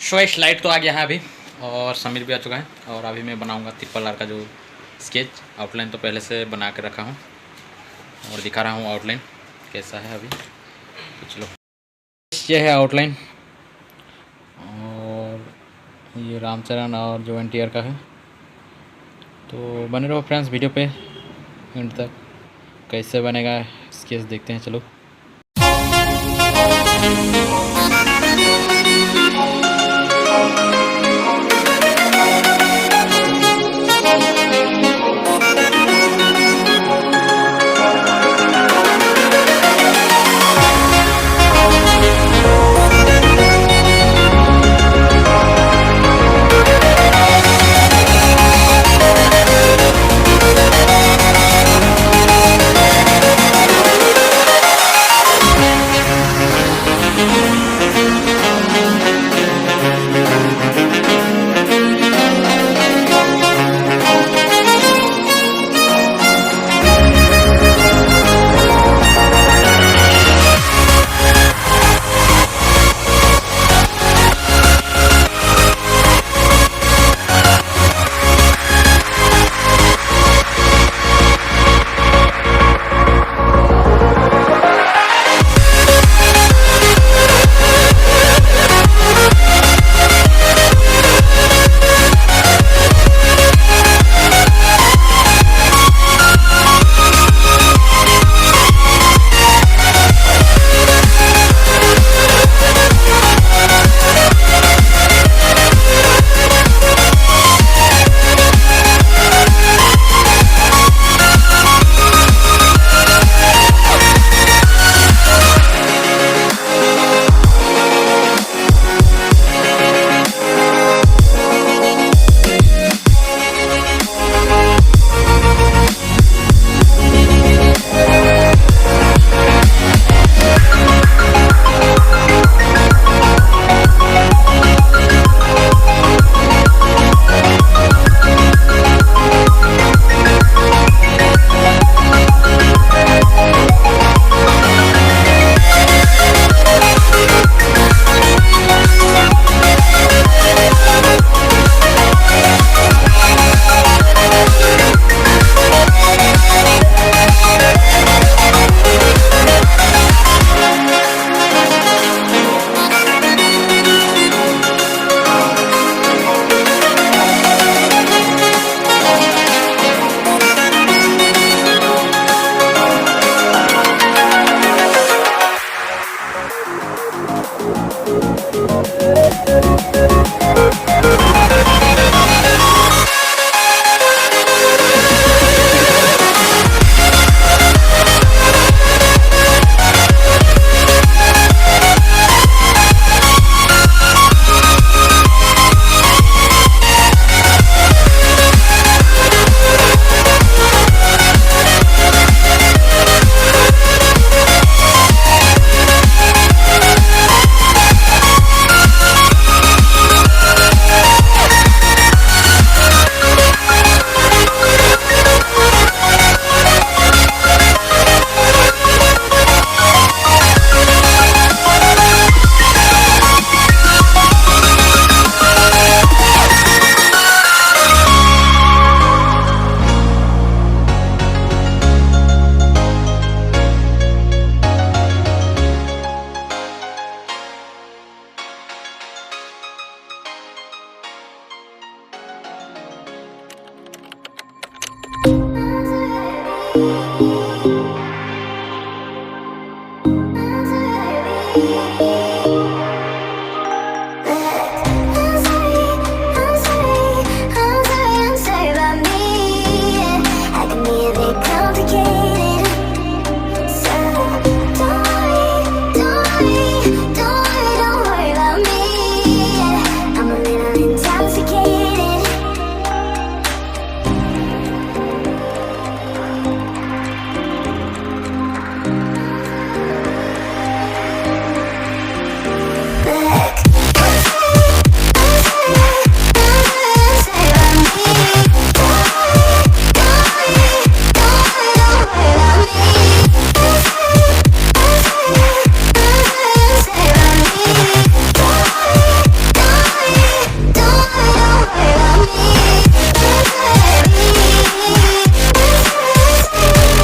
शॉइस light तो आ गया है अभी, और समीर भी आ चुका है। और अभी मैं बनाऊंगा ट्रिपल आर का जो स्केच आउटलाइन तो पहले से बना के रखा हूँ और दिखा रहा हूँ आउटलाइन कैसा है अभी। तो चलो, ये है आउटलाइन और ये रामचरण और जो एनटीआर का है। तो बने रहो फ्रेंड्स वीडियो पे एंड तक। कैसे बनेगा स्केच देखते हैं, चलो।